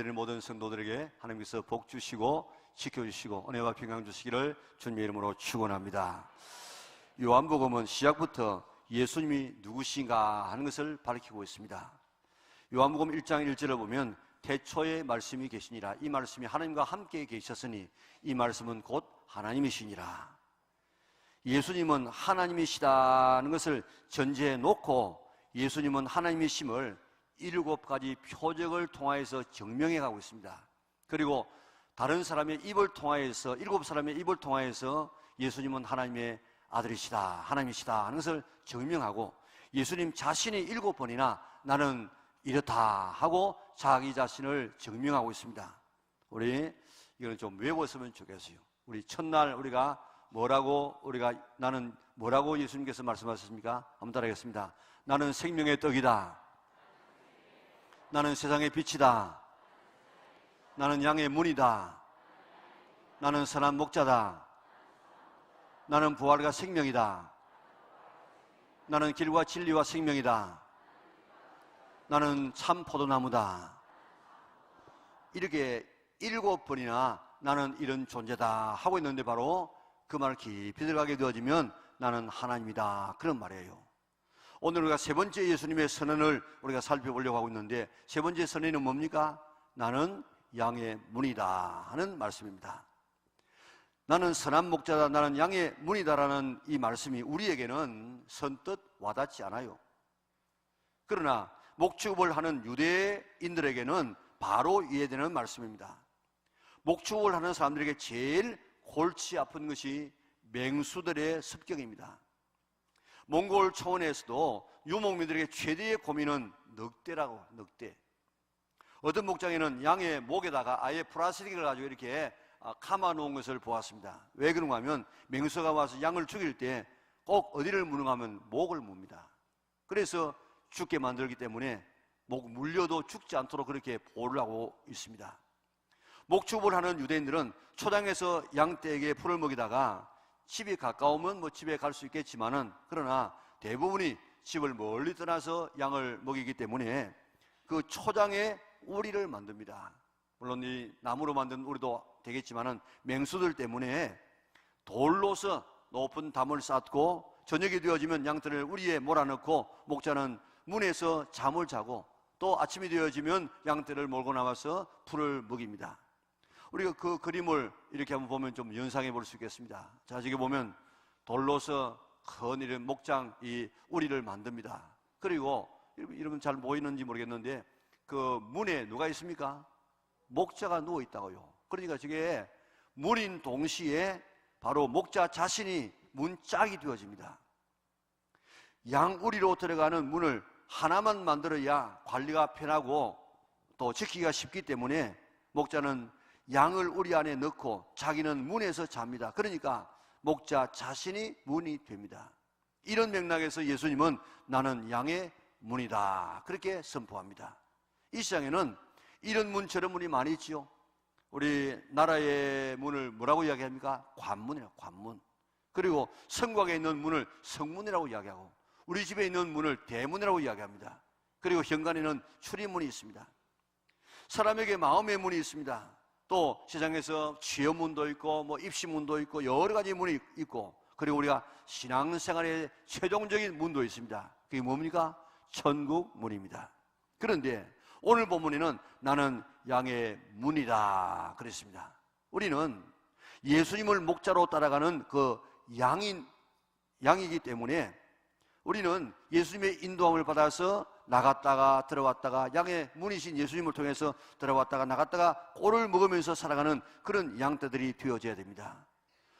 모든 성도들에게 하나님께서 복 주시고 지켜주시고 은혜와 평강 주시기를 주님의 이름으로 축원합니다. 요한복음은 시작부터 예수님이 누구신가 하는 것을 밝히고 있습니다. 요한복음 1장 1절을 보면 태초에 말씀이 계시니라. 이 말씀이 하나님과 함께 계셨으니 이 말씀은 곧 하나님이시니라. 예수님은 하나님이시다는 것을 전제해 놓고 예수님은 하나님이심을 7가지 표적을 통하여서 증명해 가고 있습니다. 그리고 다른 사람의 입을 통하여서 7사람의 입을 통하여서 예수님은 하나님의 아들이시다, 하나님이시다 하는 것을 증명하고 예수님 자신이 7번이나 나는 이렇다 하고 자기 자신을 증명하고 있습니다. 우리 이거는 좀 외웠으면 좋겠어요. 우리 첫날 우리가 나는 뭐라고 예수님께서 말씀하셨습니까? 한번 따라하겠습니다. 나는 생명의 떡이다. 나는 세상의 빛이다. 나는 양의 문이다. 나는 선한 목자다. 나는 부활과 생명이다. 나는 길과 진리와 생명이다. 나는 참 포도나무다. 이렇게 7번이나 나는 이런 존재다 하고 있는데 바로 그 말을 깊이 들어가게 되어지면 나는 하나님이다 그런 말이에요. 오늘 우리가 세 번째 예수님의 선언을 우리가 살펴보려고 하고 있는데 세 번째 선언은 뭡니까? 나는 양의 문이다 하는 말씀입니다. 나는 선한 목자다, 나는 양의 문이다라는 이 말씀이 우리에게는 선뜻 와닿지 않아요. 그러나 목축업을 하는 유대인들에게는 바로 이해되는 말씀입니다. 목축업을 하는 사람들에게 제일 골치 아픈 것이 맹수들의 습격입니다. 몽골 초원에서도 유목민들에게 최대의 고민은 늑대라고, 늑대. 어떤 목장에는 양의 목에다가 아예 플라스틱을 가지고 이렇게 감아 놓은 것을 보았습니다. 왜 그런가 하면 맹수가 와서 양을 죽일 때 꼭 어디를 무는가 하면 목을 뭅니다. 그래서 죽게 만들기 때문에 목 물려도 죽지 않도록 그렇게 보호를 하고 있습니다. 목축을 하는 유대인들은 초장에서 양떼에게 풀을 먹이다가 집이 가까우면 집에 갈 수 있겠지만은 그러나 대부분이 집을 멀리 떠나서 양을 먹이기 때문에 그 초장에 우리를 만듭니다. 물론 이 나무로 만든 우리도 되겠지만은 맹수들 때문에 돌로서 높은 담을 쌓고 저녁이 되어지면 양들을 우리에 몰아넣고 목자는 문에서 잠을 자고 또 아침이 되어지면 양떼를 몰고 나와서 풀을 먹입니다. 우리가 그 그림을 이렇게 한번 보면 좀 연상해 볼 수 있겠습니다. 자, 저기 보면 돌로서 큰 이런 목장 이 우리를 만듭니다. 그리고 이러면 잘 보이는지 모르겠는데 그 문에 누가 있습니까? 목자가 누워 있다고요. 그러니까 저게 문인 동시에 바로 목자 자신이 문짝이 되어집니다. 양우리로 들어가는 문을 하나만 만들어야 관리가 편하고 또 지키기가 쉽기 때문에 목자는 양을 우리 안에 넣고 자기는 문에서 잡니다. 그러니까 목자 자신이 문이 됩니다. 이런 맥락에서 예수님은 나는 양의 문이다 그렇게 선포합니다. 이 시장에는 이런 문 저런 문이 많이 있지요. 우리 나라의 문을 뭐라고 이야기합니까? 관문이라고, 관문. 그리고 성곽에 있는 문을 성문이라고 이야기하고 우리 집에 있는 문을 대문이라고 이야기합니다. 그리고 현관에는 출입문이 있습니다. 사람에게 마음의 문이 있습니다. 또 세상에서 취업문도 있고 입시문도 있고 여러 가지 문이 있고 그리고 우리가 신앙생활의 최종적인 문도 있습니다. 그게 뭡니까? 천국문입니다. 그런데 오늘 본문에는 나는 양의 문이다 그랬습니다. 우리는 예수님을 목자로 따라가는 그 양이기 때문에 우리는 예수님의 인도함을 받아서 나갔다가 들어왔다가 양의 문이신 예수님을 통해서 들어왔다가 나갔다가 꼴을 먹으면서 살아가는 그런 양떼들이 되어져야 됩니다.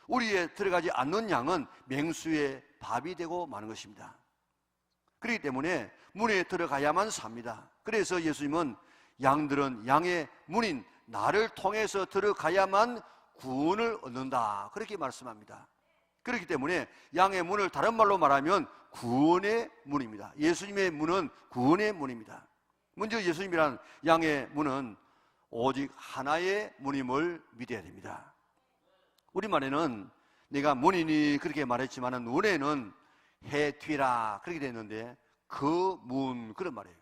우리에 들어가지 않는 양은 맹수의 밥이 되고 마는 것입니다. 그렇기 때문에 문에 들어가야만 삽니다. 그래서 예수님은 양들은 양의 문인 나를 통해서 들어가야만 구원을 얻는다 그렇게 말씀합니다. 그렇기 때문에 양의 문을 다른 말로 말하면 구원의 문입니다. 예수님의 문은 구원의 문입니다. 먼저 예수님이란 양의 문은 오직 하나의 문임을 믿어야 됩니다. 우리말에는 내가 문이니 그렇게 말했지만 원래는 해튀라 그렇게 됐는데 그 문 그런 말이에요.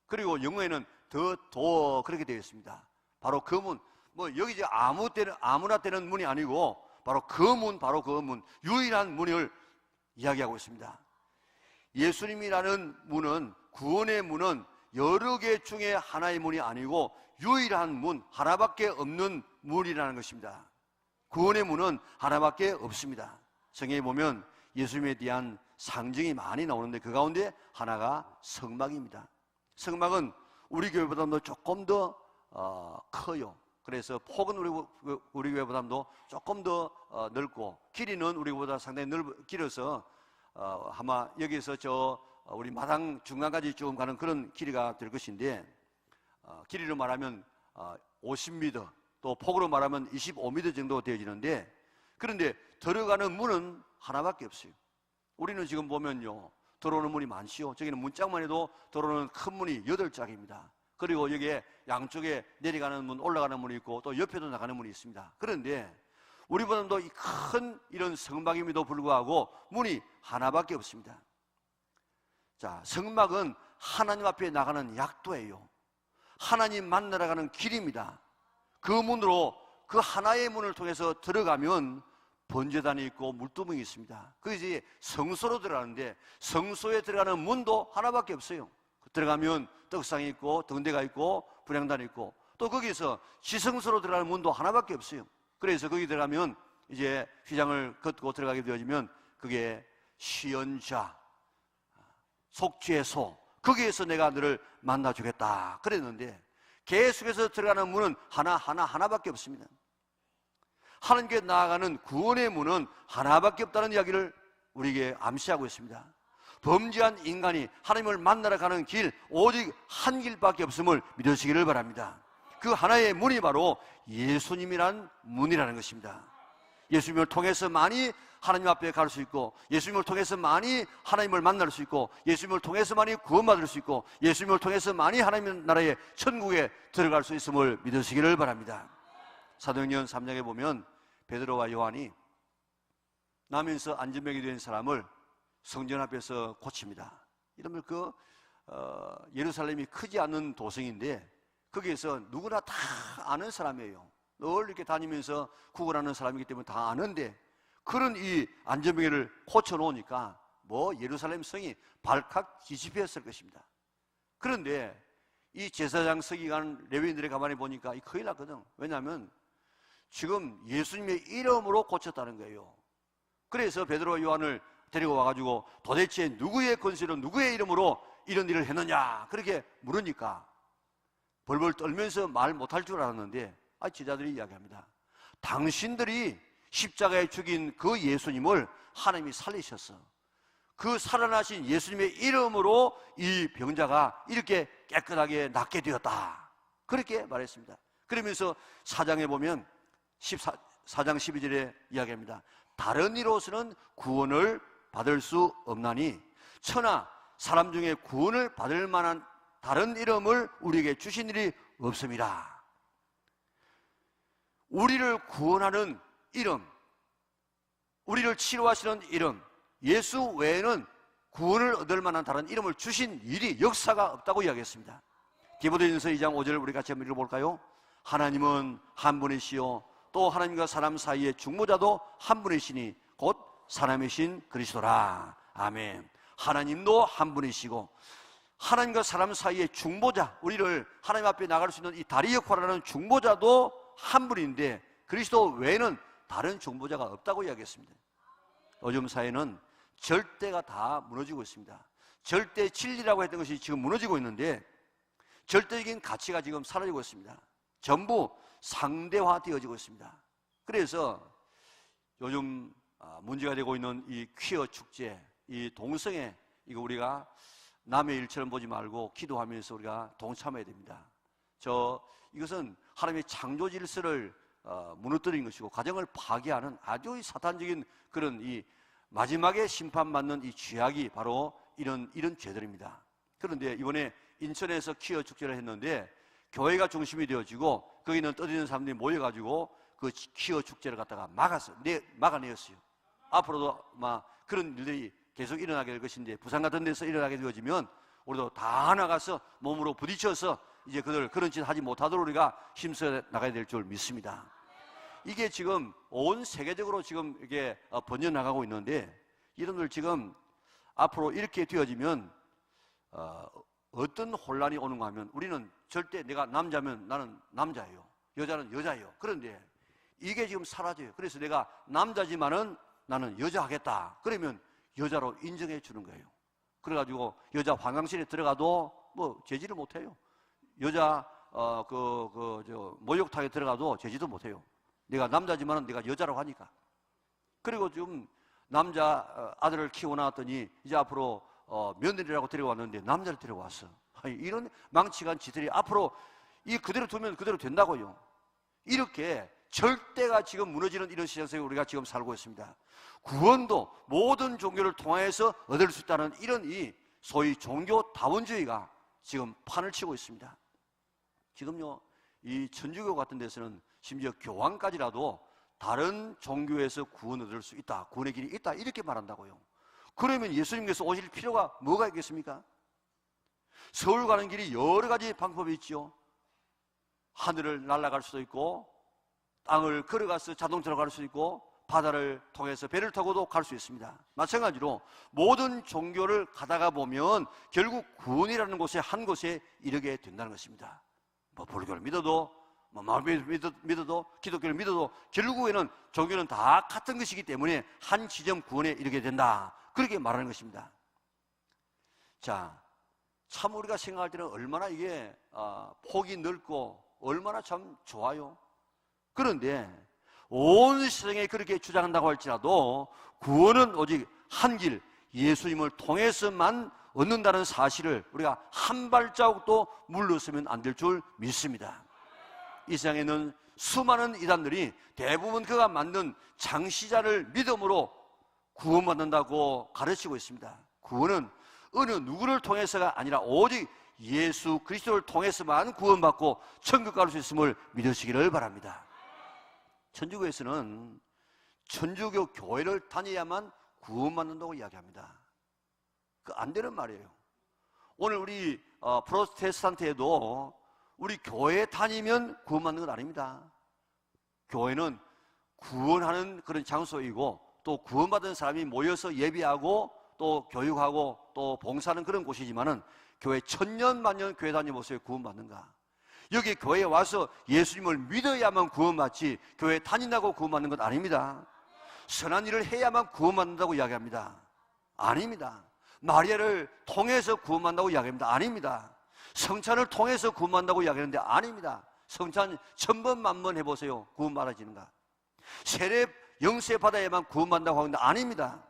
그리고 영어에는 더 그렇게 되어 있습니다. 바로 그 문, 뭐 여기 이제 아무나 되는 문이 아니고 바로 그 문, 유일한 문을 이야기하고 있습니다. 예수님이라는 문은, 구원의 문은 여러 개 중에 하나의 문이 아니고 유일한 문, 하나밖에 없는 문이라는 것입니다. 구원의 문은 하나밖에 없습니다. 성경에 보면 예수님에 대한 상징이 많이 나오는데 그 가운데 하나가 성막입니다. 성막은 우리 교회보다도 조금 더 커요. 그래서 폭은 우리 교회보다도 조금 더 넓고, 길이는 우리보다 상당히 길어서 아마 여기서 우리 마당 중간까지 쭉 가는 그런 길이가 될 것인데, 길이로 말하면 50m, 또 폭으로 말하면 25m 정도 되어지는데, 그런데 들어가는 문은 하나밖에 없어요. 우리는 지금 보면요, 들어오는 문이 많지요. 저기는 문짝만 해도 들어오는 큰 문이 8짝입니다. 그리고 여기에 양쪽에 내려가는 문, 올라가는 문이 있고 또 옆에도 나가는 문이 있습니다. 그런데 우리보다도 이 큰 이런 성막임에도 불구하고 문이 하나밖에 없습니다. 자, 성막은 하나님 앞에 나가는 약도예요. 하나님 만나러 가는 길입니다. 그 문으로, 그 하나의 문을 통해서 들어가면 번제단이 있고 물두멍이 있습니다. 그것이 성소로 들어가는데, 성소에 들어가는 문도 하나밖에 없어요. 들어가면 떡상이 있고 등대가 있고 분향단이 있고, 또 거기서 지성소로 들어가는 문도 하나밖에 없어요. 그래서 거기 들어가면 이제 휘장을 걷고 들어가게 되어지면 그게 시연자, 속죄소, 거기에서 내가 너를 만나주겠다 그랬는데, 계속해서 들어가는 문은 하나밖에 없습니다. 하나님께 나아가는 구원의 문은 하나밖에 없다는 이야기를 우리에게 암시하고 있습니다. 범죄한 인간이 하나님을 만나러 가는 길, 오직 한 길밖에 없음을 믿으시기를 바랍니다. 그 하나의 문이 바로 예수님이란 문이라는 것입니다. 예수님을 통해서 많이 하나님 앞에 갈 수 있고, 예수님을 통해서 많이 하나님을 만날 수 있고, 예수님을 통해서 많이 구원받을 수 있고, 예수님을 통해서 많이 하나님 나라의 천국에 들어갈 수 있음을 믿으시기를 바랍니다. 사도행전 3장에 보면 베드로와 요한이 나면서 안전병이 된 사람을 성전 앞에서 고칩니다. 이러면 예루살렘이 크지 않은 도성인데 거기에서 누구나 다 아는 사람이에요. 늘 이렇게 다니면서 구걸하는 사람이기 때문에 다 아는데, 그런 이 안전병을 고쳐놓으니까 뭐 예루살렘 성이 발칵 뒤집혔을 것입니다. 그런데 이 제사장 서기관 레위인들의 가만히 보니까 이 큰일 났거든. 왜냐하면 지금 예수님의 이름으로 고쳤다는 거예요. 그래서 베드로와 요한을 데리고 와가지고 도대체 누구의 권세로 누구의 이름으로 이런 일을 했느냐 그렇게 물으니까 벌벌 떨면서 말 못할 줄 알았는데, 제자들이 이야기합니다. 당신들이 십자가에 죽인 그 예수님을 하나님이 살리셨어. 그 살아나신 예수님의 이름으로 이 병자가 이렇게 깨끗하게 낫게 되었다, 그렇게 말했습니다. 그러면서 4장에 보면 4장 12절에 이야기합니다. 다른 이로서는 구원을 받을 수 없나니 천하 사람 중에 구원을 받을 만한 다른 이름을 우리에게 주신 일이 없습니다. 우리를 구원하는 이름, 우리를 치료하시는 이름, 예수 외에는 구원을 얻을 만한 다른 이름을 주신 일이, 역사가 없다고 이야기했습니다. 디모데전서 2장 5절을 우리 같이 한번 읽어볼까요? 하나님은 한 분이시요 또 하나님과 사람 사이의 중보자도 한 분이시니 곧 사람이신 그리스도라. 아멘. 하나님도 한 분이시고 하나님과 사람 사이의 중보자, 우리를 하나님 앞에 나갈 수 있는 이 다리 역할을 하는 중보자도 한 분인데 그리스도 외에는 다른 중보자가 없다고 이야기했습니다. 요즘 사회는 절대가 다 무너지고 있습니다. 절대 진리라고 했던 것이 지금 무너지고 있는데 절대적인 가치가 지금 사라지고 있습니다. 전부 상대화되어지고 있습니다. 그래서 요즘 문제가 되고 있는 이 퀴어 축제, 이 동성애, 이거 우리가 남의 일처럼 보지 말고 기도하면서 우리가 동참해야 됩니다. 이것은 하나님의 창조 질서를 무너뜨린 것이고 가정을 파괴하는 아주 사탄적인 그런 이 마지막에 심판받는 이 죄악이 바로 이런 죄들입니다. 그런데 이번에 인천에서 퀴어 축제를 했는데 교회가 중심이 되어지고 거기는 떠드는 사람들이 모여가지고 그 퀴어 축제를 갖다가 막아내었어요. 앞으로도 그런 일들이 계속 일어나게 될 것인데, 부산 같은 데서 일어나게 되어지면 우리도 다 나가서 몸으로 부딪혀서 이제 그런 짓 하지 못하도록 우리가 힘써 나가야 될 줄 믿습니다. 이게 지금 온 세계적으로 지금 이게 번져나가고 있는데, 여러분들 지금 앞으로 이렇게 되어지면 어떤 혼란이 오는가 하면, 우리는 절대 내가 남자면 나는 남자예요, 여자는 여자예요. 그런데 이게 지금 사라져요. 그래서 내가 남자지만은 나는 여자 하겠다, 그러면 여자로 인정해 주는 거예요. 그래가지고 여자 화장실에 들어가도 뭐 제지를 못해요. 여자 목욕탕에 들어가도 제지도 못해요. 내가 남자지만은 내가 여자라고 하니까. 그리고 지금 남자 아들을 키워 나왔더니 이제 앞으로 며느리라고 데려왔는데 남자를 데려왔어. 아니, 이런 망치간 짓들이 앞으로 이 그대로 두면 그대로 된다고요. 이렇게 절대가 지금 무너지는 이런 시장 속에 우리가 지금 살고 있습니다. 구원도 모든 종교를 통해서 얻을 수 있다는 이런 이 소위 종교다원주의가 지금 판을 치고 있습니다. 지금요, 이 천주교 같은 데서는 심지어 교황까지라도 다른 종교에서 구원 얻을 수 있다, 구원의 길이 있다, 이렇게 말한다고요. 그러면 예수님께서 오실 필요가 뭐가 있겠습니까? 서울 가는 길이 여러 가지 방법이 있지요. 하늘을 날아갈 수도 있고, 땅을 걸어가서 자동차로 갈 수 있고, 바다를 통해서 배를 타고도 갈 수 있습니다. 마찬가지로 모든 종교를 가다가 보면 결국 구원이라는 곳에 한 곳에 이르게 된다는 것입니다. 뭐 불교를 믿어도 마음을 믿어도 기독교를 믿어도 결국에는 종교는 다 같은 것이기 때문에 한 지점 구원에 이르게 된다, 그렇게 말하는 것입니다. 자, 참 우리가 생각할 때는 얼마나 이게 폭이 넓고 얼마나 참 좋아요. 그런데 온 세상에 그렇게 주장한다고 할지라도 구원은 오직 한 길, 예수님을 통해서만 얻는다는 사실을 우리가 한 발자국도 물러서면 안 될 줄 믿습니다. 이 세상에는 수많은 이단들이 대부분 그가 만든 장시자를 믿음으로 구원받는다고 가르치고 있습니다. 구원은 어느 누구를 통해서가 아니라 오직 예수 그리스도를 통해서만 구원받고 천국 갈 수 있음을 믿으시기를 바랍니다. 천주교에서는 천주교 교회를 다녀야만 구원받는다고 이야기합니다. 그 안 되는 말이에요. 오늘 우리 프로테스탄트에도 우리 교회에 다니면 구원받는 건 아닙니다. 교회는 구원하는 그런 장소이고, 또 구원받은 사람이 모여서 예배하고 또 교육하고 또 봉사하는 그런 곳이지만은, 교회 천년만년 교회 다녀보세요. 구원받는가? 여기 교회에 와서 예수님을 믿어야만 구원받지, 교회 다닌다고 구원받는 건 아닙니다. 선한 일을 해야만 구원받는다고 이야기합니다. 아닙니다. 마리아를 통해서 구원받는다고 이야기합니다. 아닙니다. 성찬을 통해서 구원받는다고 이야기하는데 아닙니다. 성찬 1000번 만번 해보세요. 구원받아지는가? 세례 영세 받아야만 구원받는다고 하는데 아닙니다.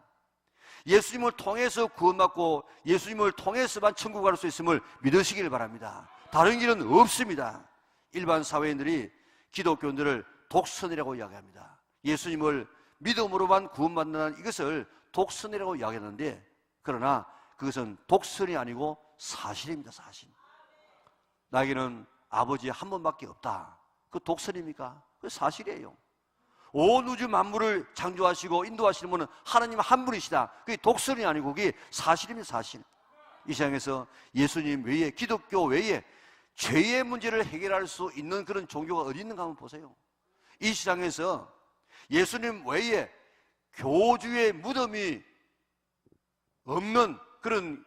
예수님을 통해서 구원받고 예수님을 통해서만 천국 갈 수 있음을 믿으시길 바랍니다. 다른 길은 없습니다. 일반 사회인들이 기독교인들을 독선이라고 이야기합니다. 예수님을 믿음으로만 구원받는다는 이것을 독선이라고 이야기하는데, 그러나 그것은 독선이 아니고 사실입니다. 사실. 나에게는 아버지 한 번밖에 없다. 그 독선입니까? 그 사실이에요. 온 우주 만물을 창조하시고 인도하시는 분은 하나님 한 분이시다. 그게 독선이 아니고 그게 사실입니다. 사실. 이 세상에서 예수님 외에, 기독교 외에 죄의 문제를 해결할 수 있는 그런 종교가 어디 있는가 한번 보세요. 이 세상에서 예수님 외에 교주의 무덤이 없는 그런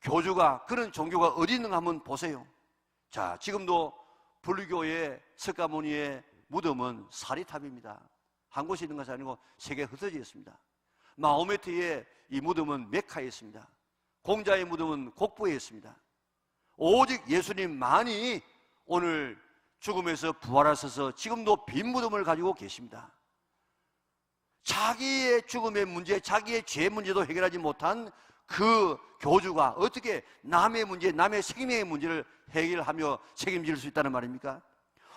교주가, 그런 종교가 어디 있는가 한번 보세요. 자, 지금도 불교의 석가모니의 무덤은 사리탑입니다. 한 곳에 있는 것이 아니고 세계에 흩어져 있습니다. 마호메트의 이 무덤은 메카에 있습니다. 공자의 무덤은 곡부에 있습니다. 오직 예수님만이 오늘 죽음에서 부활하셔서 지금도 빈 무덤을 가지고 계십니다. 자기의 죽음의 문제, 자기의 죄 문제도 해결하지 못한 그 교주가 어떻게 남의 문제, 남의 생명의 문제를 해결하며 책임질 수 있다는 말입니까?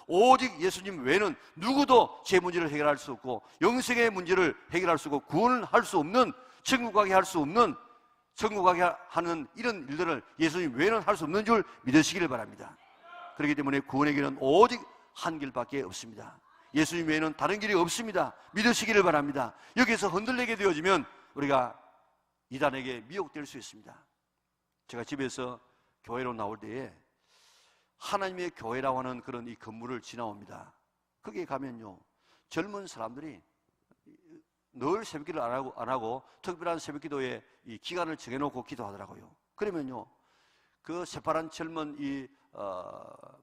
오직 예수님 외에는 누구도 죄 문제를 해결할 수 없고, 영생의 문제를 해결할 수 없고, 구원을 할 수 없는, 천국 가게 할 수 없는, 천국 가게 하는 이런 일들을 예수님 외에는 할 수 없는 줄 믿으시기를 바랍니다. 그렇기 때문에 구원의 길은 오직 한 길밖에 없습니다. 예수님 외에는 다른 길이 없습니다. 믿으시기를 바랍니다. 여기서 흔들리게 되어지면 우리가 이단에게 미혹될 수 있습니다. 제가 집에서 교회로 나올 때에 하나님의 교회라고 하는 그런 이 건물을 지나옵니다. 거기에 가면요, 젊은 사람들이 늘 새벽기도를 안 하고 특별한 새벽기도에 이 기간을 정해놓고 기도하더라고요. 그러면요, 그 새파란 젊은 이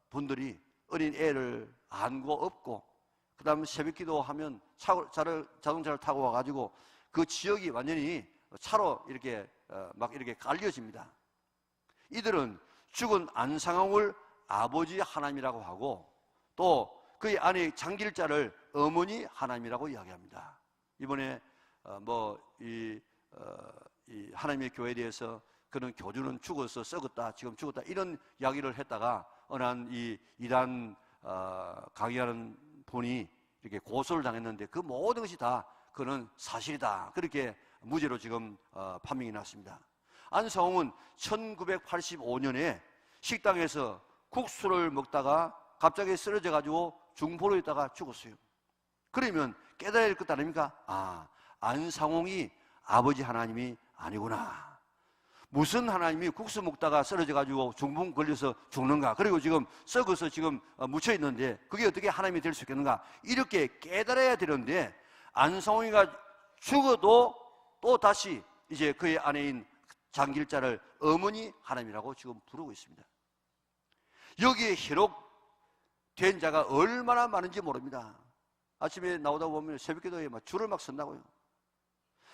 분들이 어린 애를 안고 업고, 그 다음 새벽기도 하면 자동차를 타고 와가지고 그 지역이 완전히 차로 이렇게 막 이렇게 갈려집니다. 이들은 죽은 안상홍을 아버지 하나님이라고 하고, 또 그의 아내 장길자를 어머니 하나님이라고 이야기합니다. 이번에 이 하나님의 교회에 대해서 그런 교주는 죽어서 썩었다, 지금 죽었다, 이런 이야기를 했다가 어느 한 이 이단 강의하는 분이 이렇게 고소를 당했는데, 그 모든 것이 다 그는 사실이다, 그렇게 무죄로 지금 판명이 났습니다. 안상홍은 1985년에 식당에서 국수를 먹다가 갑자기 쓰러져 가지고 중포로 있다가 죽었어요. 그러면 깨달아야 할 것 아닙니까? 아, 안상홍이 아버지 하나님이 아니구나. 무슨 하나님이 국수 먹다가 쓰러져 가지고 중풍 걸려서 죽는가, 그리고 지금 썩어서 지금 묻혀 있는데 그게 어떻게 하나님이 될 수 있겠는가, 이렇게 깨달아야 되는데, 안상홍이가 죽어도 또 다시 이제 그의 아내인 장길자를 어머니 하나님이라고 지금 부르고 있습니다. 여기에 희록된 자가 얼마나 많은지 모릅니다. 아침에 나오다 보면 새벽기도에 막 줄을 막 선다고요.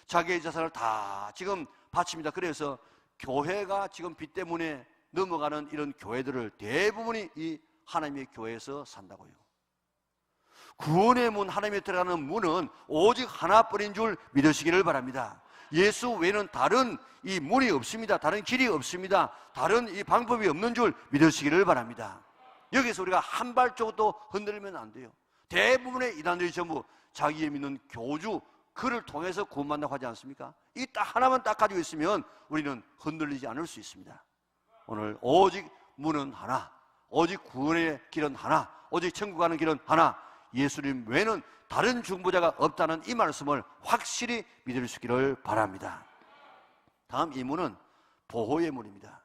자기의 자산을 다 지금 바칩니다. 그래서 교회가 지금 빚 때문에 넘어가는 이런 교회들을 대부분이 이 하나님의 교회에서 산다고요. 구원의 문, 하나님에 들어가는 문은 오직 하나뿐인 줄 믿으시기를 바랍니다. 예수 외에는 다른 이 문이 없습니다. 다른 길이 없습니다. 다른 이 방법이 없는 줄 믿으시기를 바랍니다. 여기서 우리가 한 발짝도 흔들리면 안 돼요. 대부분의 이단들이 전부 자기의 믿는 교주, 그를 통해서 구원받는다고 하지 않습니까? 이 딱 하나만 딱 가지고 있으면 우리는 흔들리지 않을 수 있습니다. 오늘 오직 문은 하나, 오직 구원의 길은 하나, 오직 천국 가는 길은 하나, 예수님 외에는 다른 중보자가 없다는 이 말씀을 확실히 믿을 수 있기를 바랍니다. 다음 이 문은 보호의 문입니다.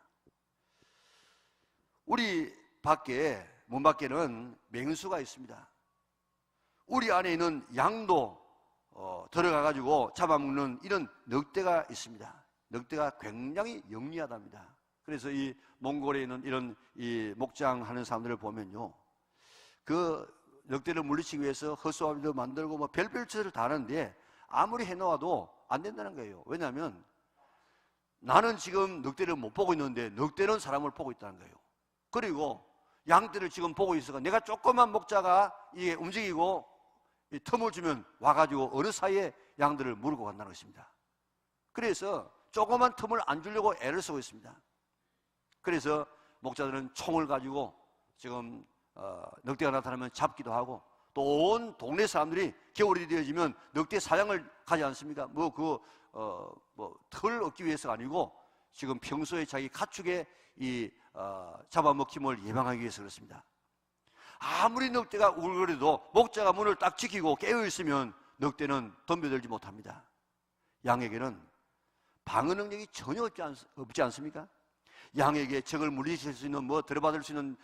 우리 밖에, 문 밖에는 맹수가 있습니다. 우리 안에 있는 양도 들어가가지고 잡아먹는 이런 늑대가 있습니다. 늑대가 굉장히 영리하답니다. 그래서 이 몽골에 있는 이런 이 목장하는 사람들을 보면요, 그 늑대를 물리치기 위해서 허수아비도 만들고 뭐 별별 짓을 다 하는데 아무리 해놓아도 안 된다는 거예요. 왜냐하면 나는 지금 늑대를 못 보고 있는데 늑대는 사람을 보고 있다는 거예요. 그리고 양떼를 지금 보고 있어가 내가 조그만 목자가 이게 움직이고 이 틈을 주면 와가지고 어느 사이에 양들을 물고 간다는 것입니다. 그래서 조그만 틈을 안 주려고 애를 쓰고 있습니다. 그래서 목자들은 총을 가지고 지금 늑대가 나타나면 잡기도 하고, 또 온 동네 사람들이 겨울이 되어지면 늑대 사냥을 가지 않습니까? 털 얻기 위해서가 아니고 지금 평소에 자기 가축의 이 잡아먹힘을 예방하기 위해서 그렇습니다. 아무리 늑대가 울거려도 목자가 문을 딱 지키고 깨어있으면 늑대는 덤벼들지 못합니다. 양에게는 방어 능력이 전혀 없지 않습니까? 양에게 적을 물리칠 수 있는 들어받을 수 있는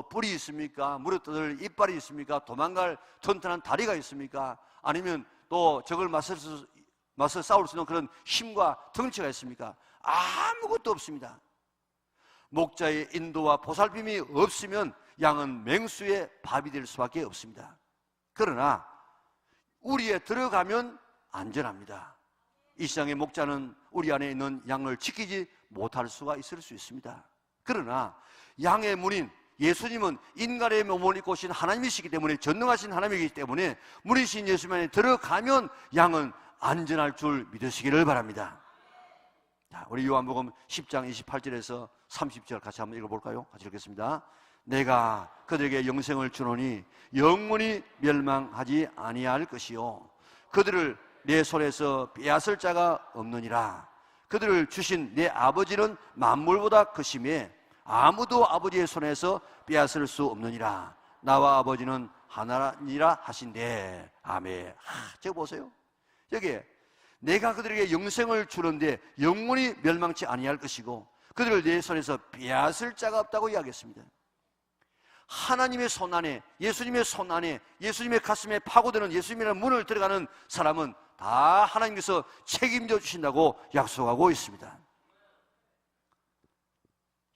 뿔이 있습니까? 물어뜯을 이빨이 있습니까? 도망갈 튼튼한 다리가 있습니까? 아니면 또 적을 맞서 싸울 수 있는 그런 힘과 덩치가 있습니까? 아무것도 없습니다. 목자의 인도와 보살핌이 없으면 양은 맹수의 밥이 될 수밖에 없습니다. 그러나 우리에 들어가면 안전합니다. 이 시장의 목자는 우리 안에 있는 양을 지키지 못할 수가 있을 수 있습니다. 그러나 양의 문인 예수님은 인간의 몸을 입고 오신 하나님이시기 때문에, 전능하신 하나님이기 때문에 문이신 예수님 안에 들어가면 양은 안전할 줄 믿으시기를 바랍니다. 자, 우리 요한복음 10장 28절에서 30절 같이 한번 읽어볼까요? 같이 읽겠습니다. 내가 그들에게 영생을 주노니 영원히 멸망하지 아니할 것이요 그들을 내 손에서 빼앗을 자가 없느니라. 그들을 주신 내 아버지는 만물보다 크심에 아무도 아버지의 손에서 빼앗을 수 없느니라. 나와 아버지는 하나니라 하신대. 아멘. 저거 보세요. 여기에 내가 그들에게 영생을 주는데 영원히 멸망치 아니할 것이고 그들을 내 손에서 빼앗을 자가 없다고 이야기했습니다. 하나님의 손 안에, 예수님의 손 안에, 예수님의 가슴에 파고드는 예수님이라는 문을 들어가는 사람은 다 하나님께서 책임져 주신다고 약속하고 있습니다.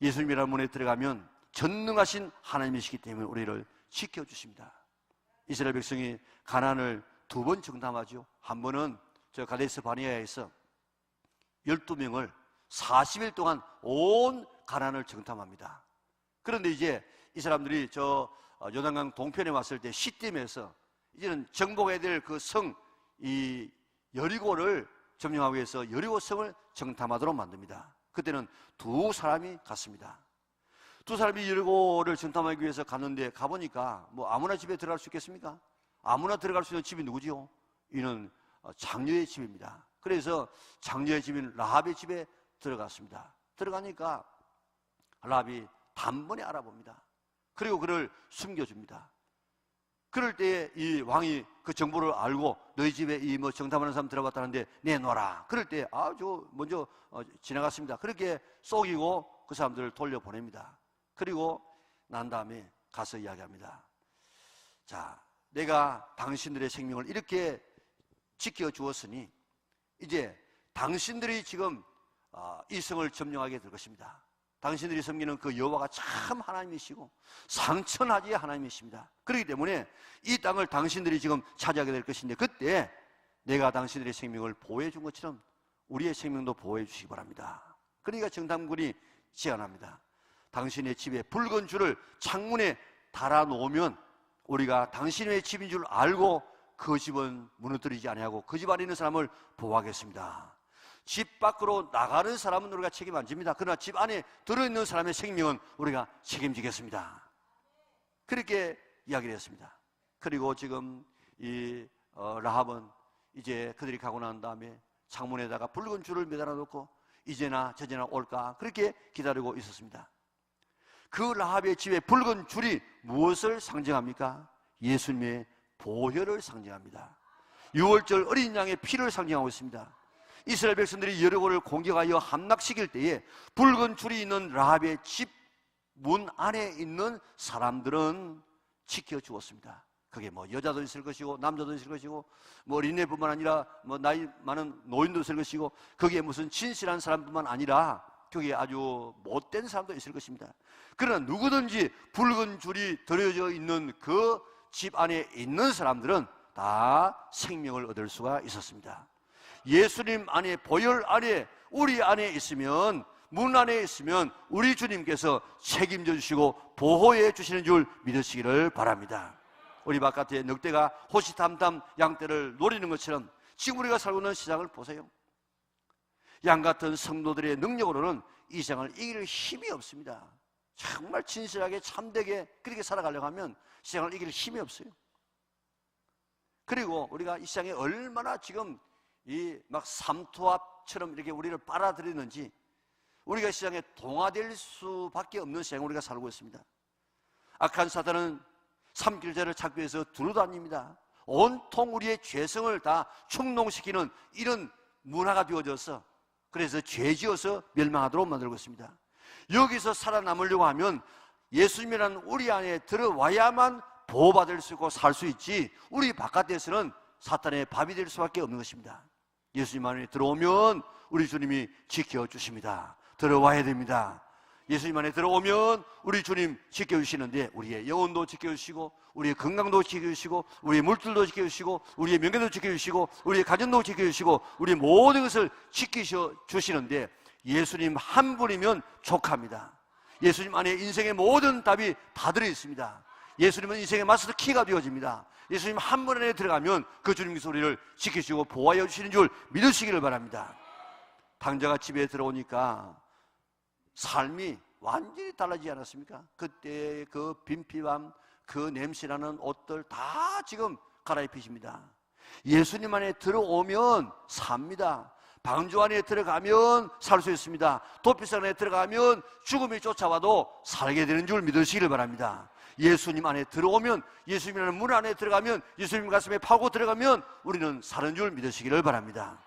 예수님이라는 문에 들어가면 전능하신 하나님이시기 때문에 우리를 지켜주십니다. 이스라엘 백성이 가나안을 2번 정탐하죠. 한 번은 저 가데스 바네아에서 12명을 40일 동안 온 가나안을 정탐합니다. 그런데 이제 이 사람들이 저 요단강 동편에 왔을 때 시딤에서 이제는 정복해야 될 그 성, 이 여리고를 점령하기 위해서 여리고 성을 정탐하도록 만듭니다. 그때는 2사람이 갔습니다. 2사람이 여리고를 정탐하기 위해서 갔는데 가보니까 뭐 아무나 집에 들어갈 수 있겠습니까? 아무나 들어갈 수 있는 집이 누구지요? 이는 장녀의 집입니다. 그래서 장녀의 집인 라합의 집에 들어갔습니다. 들어가니까 라합이 단번에 알아봅니다. 그리고 그를 숨겨줍니다. 그럴 때에 이 왕이 그 정보를 알고 너희 집에 이 뭐 정탐하는 사람 들어갔다는데 내놔라. 그럴 때 저 먼저 지나갔습니다. 그렇게 속이고 그 사람들을 돌려보냅니다. 그리고 난 다음에 가서 이야기합니다. 자, 내가 당신들의 생명을 이렇게 지켜주었으니 이제 당신들이 지금 이 성을 점령하게 될 것입니다. 당신들이 섬기는 그 여호와가 참 하나님이시고 상천하지의 하나님이십니다. 그렇기 때문에 이 땅을 당신들이 지금 차지하게 될 것인데 그때 내가 당신들의 생명을 보호해 준 것처럼 우리의 생명도 보호해 주시기 바랍니다. 그러니까 정탐군이 제안합니다. 당신의 집에 붉은 줄을 창문에 달아놓으면 우리가 당신의 집인 줄 알고 그 집은 무너뜨리지 아니하고 그 집 안에 있는 사람을 보호하겠습니다. 집 밖으로 나가는 사람은 우리가 책임 안 집니다. 그러나 집 안에 들어있는 사람의 생명은 우리가 책임지겠습니다. 그렇게 이야기를 했습니다. 그리고 지금 이 라합은 이제 그들이 가고 난 다음에 창문에다가 붉은 줄을 매달아 놓고 이제나 저제나 올까 그렇게 기다리고 있었습니다. 그 라합의 집에 붉은 줄이 무엇을 상징합니까? 예수님의 보혈을 상징합니다. 6월절 어린 양의 피를 상징하고 있습니다. 이스라엘 백성들이 여리고를 공격하여 함락시킬 때에 붉은 줄이 있는 라합의 집 문 안에 있는 사람들은 지켜주었습니다. 그게 뭐 여자도 있을 것이고 남자도 있을 것이고 뭐 어린애뿐만 아니라 뭐 나이 많은 노인도 있을 것이고 거기에 무슨 진실한 사람뿐만 아니라 거기에 아주 못된 사람도 있을 것입니다. 그러나 누구든지 붉은 줄이 들여져 있는 그 집 안에 있는 사람들은 다 생명을 얻을 수가 있었습니다. 예수님 안에, 보혈 안에, 우리 안에 있으면, 문 안에 있으면 우리 주님께서 책임져 주시고 보호해 주시는 줄 믿으시기를 바랍니다. 우리 바깥에 늑대가 호시탐탐 양떼를 노리는 것처럼 지금 우리가 살고 있는 시장을 보세요. 양 같은 성도들의 능력으로는 이 세상을 이길 힘이 없습니다. 정말 진실하게 참되게 그렇게 살아가려고 하면 시장을 이길 힘이 없어요. 그리고 우리가 이 시장에 얼마나 지금 이 막 삼투압처럼 이렇게 우리를 빨아들이는지 우리가 시장에 동화될 수밖에 없는 시장에 우리가 살고 있습니다. 악한 사단은 삼킬자를 찾기 위해서 두루다닙니다. 온통 우리의 죄성을 다 충동시키는 이런 문화가 되어져서 그래서 죄지어서 멸망하도록 만들고 있습니다. 여기서 살아남으려고 하면 예수님이라는 우리 안에 들어와야만 보호받을 수 있고 살 수 있지 우리 바깥에서는 사탄의 밥이 될 수밖에 없는 것입니다. 예수님 안에 들어오면 우리 주님이 지켜주십니다. 들어와야 됩니다. 예수님 안에 들어오면 우리 주님 지켜주시는데 우리의 영혼도 지켜주시고 우리의 건강도 지켜주시고 우리의 물질도 지켜주시고 우리의 명예도 지켜주시고 우리의 가정도 지켜주시고 우리의 모든 것을 지켜주시는데 예수님 한 분이면 족합니다. 예수님 안에 인생의 모든 답이 다 들어있습니다. 예수님은 인생의 마스터 키가 되어집니다. 예수님 한 분 안에 들어가면 그 주님께서 우리를 지키시고 보호하여 주시는 줄 믿으시기를 바랍니다. 당자가 집에 들어오니까 삶이 완전히 달라지지 않았습니까? 그때 그 빈피밤, 그 냄새나는 옷들 다 지금 갈아입히십니다. 예수님 안에 들어오면 삽니다. 방주 안에 들어가면 살 수 있습니다. 도피성 안에 들어가면 죽음이 쫓아와도 살게 되는 줄 믿으시기를 바랍니다. 예수님 안에 들어오면, 예수님이라는 문 안에 들어가면, 예수님 가슴에 파고 들어가면 우리는 사는 줄 믿으시기를 바랍니다.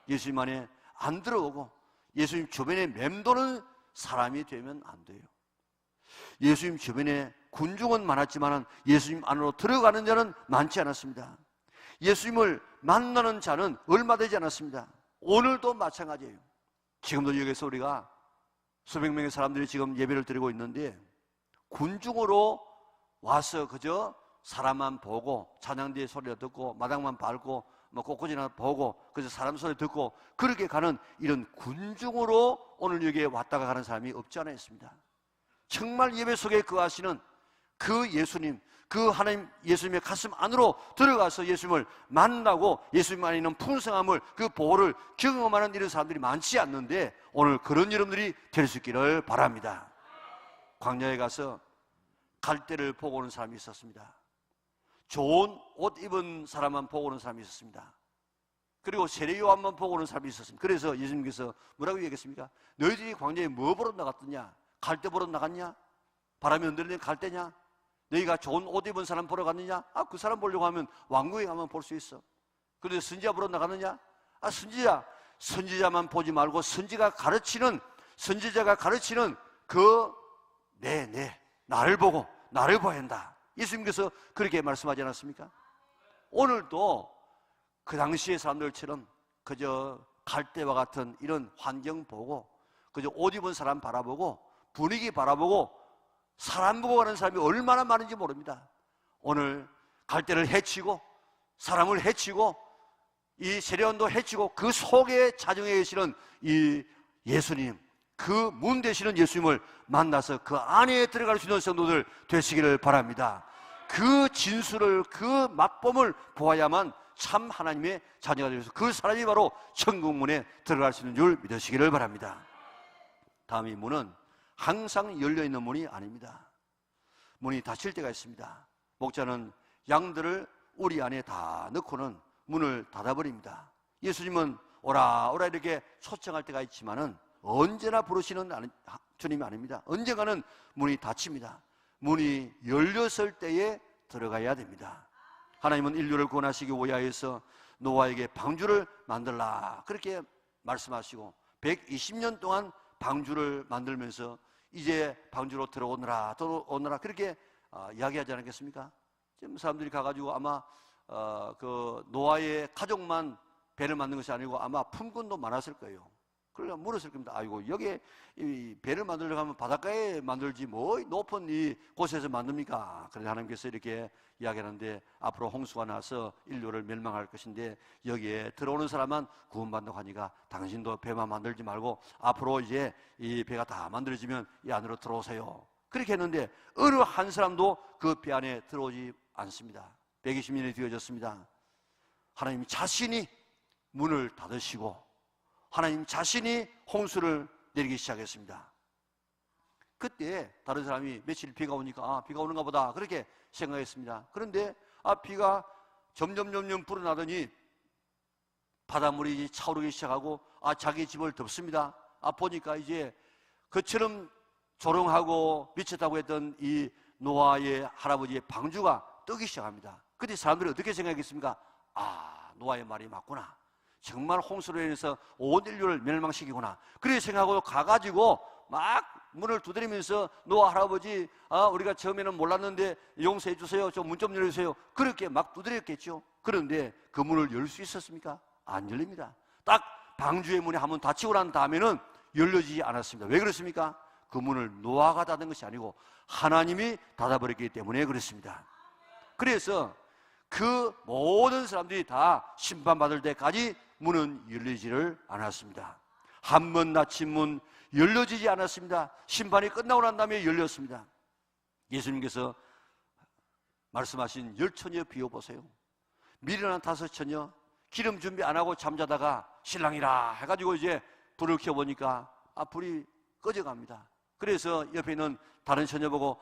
예수님 안에 안 들어오고 예수님 주변에 맴도는 사람이 되면 안 돼요. 예수님 주변에 군중은 많았지만 예수님 안으로 들어가는 자는 많지 않았습니다. 예수님을 만나는 자는 얼마 되지 않았습니다. 오늘도 마찬가지예요. 지금도 여기서 우리가 수백 명의 사람들이 지금 예배를 드리고 있는데 군중으로 와서 그저 사람만 보고 찬양대의 소리를 듣고 마당만 밟고 곳곳이나 보고 그저 사람 소리 듣고 그렇게 가는 이런 군중으로 오늘 여기에 왔다가 가는 사람이 없지 않아 있습니다. 정말 예배 속에 거하시는 그 예수님, 그 하나님 예수님의 가슴 안으로 들어가서 예수님을 만나고 예수님 안에 있는 풍성함을, 그 보호를 경험하는 이런 사람들이 많지 않는데 오늘 그런 여러분들이 될 수 있기를 바랍니다. 광야에 가서 갈대를 보고 오는 사람이 있었습니다. 좋은 옷 입은 사람만 보고 오는 사람이 있었습니다. 그리고 세례 요한만 보고 오는 사람이 있었습니다. 그래서 예수님께서 뭐라고 얘기했습니까? 너희들이 광야에 뭐 보러 나갔더냐? 갈대 보러 나갔냐? 바람이 흔들리는 갈대냐? 너희가 좋은 옷 입은 사람 보러 갔느냐? 그 사람 보려고 하면 왕궁에 가면 볼 수 있어. 그런데 선지자 보러 나갔느냐? 선지자만 보지 말고 선지자가 가르치는 나를 보고 나를 봐야 한다. 예수님께서 그렇게 말씀하지 않았습니까? 오늘도 그 당시의 사람들처럼 그저 갈대와 같은 이런 환경 보고 그저 옷 입은 사람 바라보고 분위기 바라보고 사람 보고 가는 사람이 얼마나 많은지 모릅니다. 오늘 갈대를 해치고 사람을 해치고 이 세례원도 해치고 그 속에 자정에 계시는 이 예수님, 그 문 되시는 예수님을 만나서 그 안에 들어갈 수 있는 성도들 되시기를 바랍니다. 그 진수를, 그 맛봄을 보아야만 참 하나님의 자녀가 되어서 그 사람이 바로 천국문에 들어갈 수 있는 줄 믿으시기를 바랍니다. 다음 이 문은 항상 열려있는 문이 아닙니다. 문이 닫힐 때가 있습니다. 목자는 양들을 우리 안에 다 넣고는 문을 닫아버립니다. 예수님은 오라 오라 이렇게 초청할 때가 있지만은 언제나 부르시는 주님이 아닙니다. 언젠가는 문이 닫힙니다. 문이 열렸을 때에 들어가야 됩니다. 하나님은 인류를 구원하시기 위하여서 노아에게 방주를 만들라 그렇게 말씀하시고 120년 동안 방주를 만들면서 이제 방주로 들어오느라 그렇게 이야기하지 않았겠습니까? 지금 사람들이 가가지고 아마 그 노아의 가족만 배를 만든 것이 아니고 아마 품꾼도 많았을 거예요. 그러니까 물었을 겁니다. 아이고 여기 이 배를 만들려고 하면 바닷가에 만들지 뭐 높은 이 곳에서 만듭니까? 그래서 하나님께서 이렇게 이야기하는데 앞으로 홍수가 나서 인류를 멸망할 것인데 여기에 들어오는 사람만 구원받는다고 하니까 당신도 배만 만들지 말고 앞으로 이제 이 배가 다 만들어지면 이 안으로 들어오세요. 그렇게 했는데 어느 한 사람도 그 배 안에 들어오지 않습니다. 120년이 되어졌습니다. 하나님 자신이 문을 닫으시고 하나님 자신이 홍수를 내리기 시작했습니다. 그때 다른 사람이 며칠 비가 오니까 비가 오는가 보다 그렇게 생각했습니다. 그런데 비가 점점 불어나더니 바닷물이 차오르기 시작하고 자기 집을 덮습니다. 보니까 이제 그처럼 조롱하고 미쳤다고 했던 이 노아의 할아버지의 방주가 뜨기 시작합니다. 그때 사람들이 어떻게 생각했습니까? 노아의 말이 맞구나. 정말 홍수로 인해서 온 인류를 멸망시키구나. 그렇게 생각하고 가가지고 막 문을 두드리면서 노아 할아버지 우리가 처음에는 몰랐는데 용서해 주세요. 좀 문 좀 열어주세요. 그렇게 막 두드렸겠죠. 그런데 그 문을 열 수 있었습니까? 안 열립니다. 딱 방주의 문이 한번 닫히고 난 다음에는 열려지지 않았습니다. 왜 그렇습니까? 그 문을 노아가 닫은 것이 아니고 하나님이 닫아버렸기 때문에 그렇습니다. 그래서 그 모든 사람들이 다 심판받을 때까지 문은 열리지를 않았습니다. 한 번 닫힌 문 열려지지 않았습니다. 심판이 끝나고 난 다음에 열렸습니다. 예수님께서 말씀하신 10처녀 비워보세요. 미련한 5처녀 기름 준비 안 하고 잠자다가 신랑이라 해가지고 이제 불을 켜보니까 불이 꺼져갑니다. 그래서 옆에 있는 다른 처녀 보고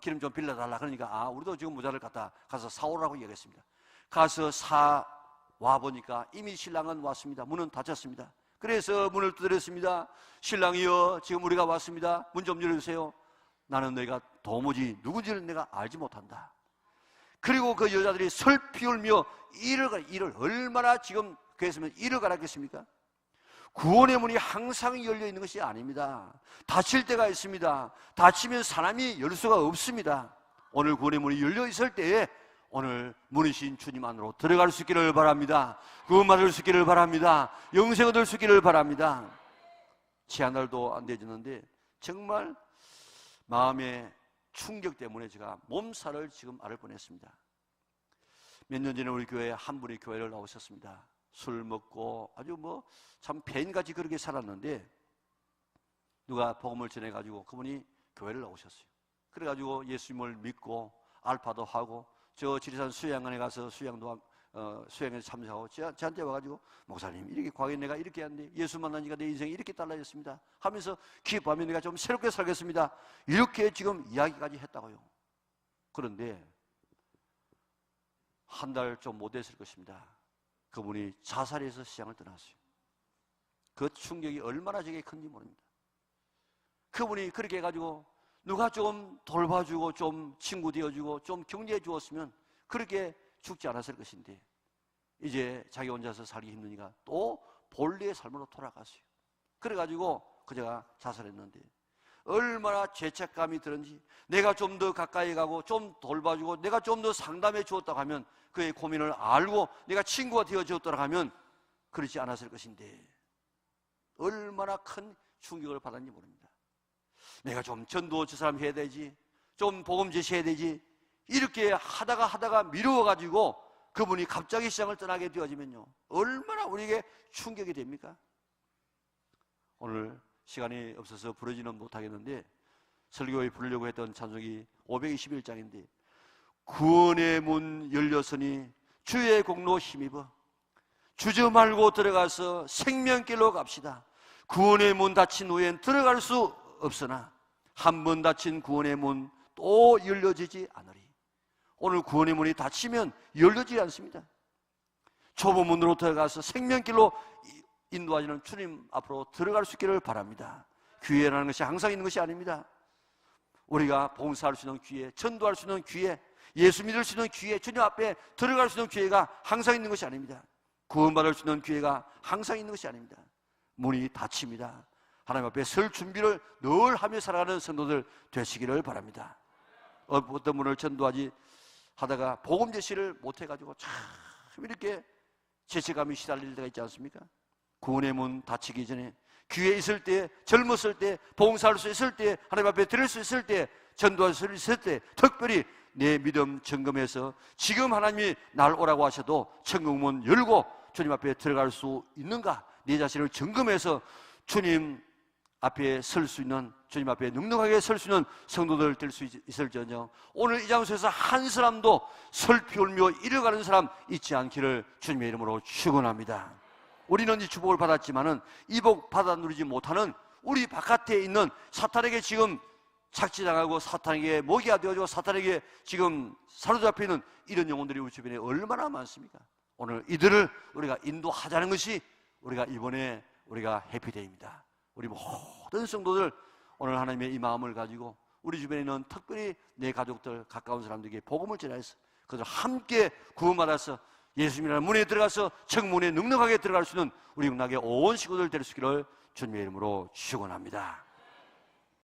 기름 좀 빌려달라 그러니까 우리도 지금 모자를 갖다 가서 사오라고 얘기했습니다. 가서 와보니까 이미 신랑은 왔습니다. 문은 닫혔습니다. 그래서 문을 두드렸습니다. 신랑이여 지금 우리가 왔습니다. 문 좀 열어주세요. 나는 너희가 도무지 누군지를 내가 알지 못한다. 그리고 그 여자들이 슬피 울며 이를 얼마나 지금 그랬으면 이를 갈았겠습니까? 구원의 문이 항상 열려 있는 것이 아닙니다. 닫힐 때가 있습니다. 닫히면 사람이 열 수가 없습니다. 오늘 구원의 문이 열려 있을 때에 오늘 문이신 주님 안으로 들어갈 수 있기를 바랍니다. 구원받을 수 있기를 바랍니다. 영생을 얻을 수 있기를 바랍니다. 한 달도 안 되졌는데 정말 마음의 충격 때문에 제가 몸살을 지금 앓을 뻔했습니다. 몇 년 전에 우리 교회에 한 분이 교회를 나오셨습니다. 술 먹고 아주 참 뱀같이 그렇게 살았는데 누가 복음을 전해가지고 그분이 교회를 나오셨어요. 그래가지고 예수님을 믿고 알파도 하고 저 지리산 수양관에 가서 수양에 참석하고 저한테 와가지고 목사님 이렇게 과거에 내가 이렇게 했는데 예수 만난 지가 내 인생이 이렇게 달라졌습니다 하면서 기뻐하며 내가 좀 새롭게 살겠습니다 이렇게 지금 이야기까지 했다고요. 그런데 한 달 좀 못 됐을 것입니다. 그분이 자살해서 시장을 떠났어요. 그 충격이 얼마나 제게 큰지 모릅니다. 그분이 그렇게 해가지고 누가 좀 돌봐주고 좀 친구 되어주고 좀 격려해 주었으면 그렇게 죽지 않았을 것인데 이제 자기 혼자서 살기 힘드니까 또 본래의 삶으로 돌아갔어요. 그래가지고 그제가 자살했는데 얼마나 죄책감이 드는지 내가 좀 더 가까이 가고 좀 돌봐주고 내가 좀 더 상담해 주었다고 하면 그의 고민을 알고 내가 친구가 되어주었다고 하면 그렇지 않았을 것인데 얼마나 큰 충격을 받았는지 모릅니다. 내가 좀 전도 저 사람 해야 되지 좀 복음 제시해야 되지 이렇게 하다가 미루어가지고 그분이 갑자기 시장을 떠나게 되어지면요 얼마나 우리에게 충격이 됩니까? 오늘 시간이 없어서 부르지는 못하겠는데 설교에 부르려고 했던 찬송이 521장인데 구원의 문 열렸으니 주의 공로 힘입어 주저 말고 들어가서 생명길로 갑시다. 구원의 문 닫힌 후엔 들어갈 수 없으나 한 번 닫힌 구원의 문 또 열려지지 않으리. 오늘 구원의 문이 닫히면 열려지지 않습니다. 좁은 문으로 들어가서 생명길로 인도하시는 주님 앞으로 들어갈 수 있기를 바랍니다. 기회라는 것이 항상 있는 것이 아닙니다. 우리가 봉사할 수 있는 기회, 전도할 수 있는 기회, 예수 믿을 수 있는 기회, 주님 앞에 들어갈 수 있는 기회가 항상 있는 것이 아닙니다. 구원받을 수 있는 기회가 항상 있는 것이 아닙니다. 문이 닫힙니다. 하나님 앞에 설 준비를 늘 하며 살아가는 성도들 되시기를 바랍니다. 어떤 분을 전도하지 하다가 복음 제시를 못해가지고 참 이렇게 죄책감이 시달릴 때가 있지 않습니까? 구원의 문 닫히기 전에 기회 있을 때, 젊었을 때, 봉사할 수 있을 때, 하나님 앞에 드릴 수 있을 때, 전도할 수 있을 때 특별히 내 믿음 점검해서 지금 하나님이 날 오라고 하셔도 천국문 열고 주님 앞에 들어갈 수 있는가 내 자신을 점검해서 주님 앞에 설 수 있는, 주님 앞에 넉넉하게 설 수 있는 성도들 될 수 있을지언정 오늘 이 장소에서 한 사람도 설피울며 잃어가는 사람 있지 않기를 주님의 이름으로 축원합니다. 우리는 이 축복을 받았지만은 이 복 받아 누리지 못하는 우리 바깥에 있는 사탄에게 지금 착취당하고 사탄에게 모기가 되어지고 사탄에게 지금 사로잡혀 있는 이런 영혼들이 우리 주변에 얼마나 많습니까? 오늘 이들을 우리가 인도하자는 것이 우리가 이번에 우리가 해피데이입니다. 우리 모든 성도들 오늘 하나님의 이 마음을 가지고 우리 주변에 있는 특별히 내 가족들 가까운 사람들에게 복음을 전해서 그들 함께 구원받아서 예수님이라는 문에 들어가서 청문에 넉넉하게 들어갈 수 있는 우리 영락의 온 식구들 될 수 있기를 주님의 이름으로 축원합니다.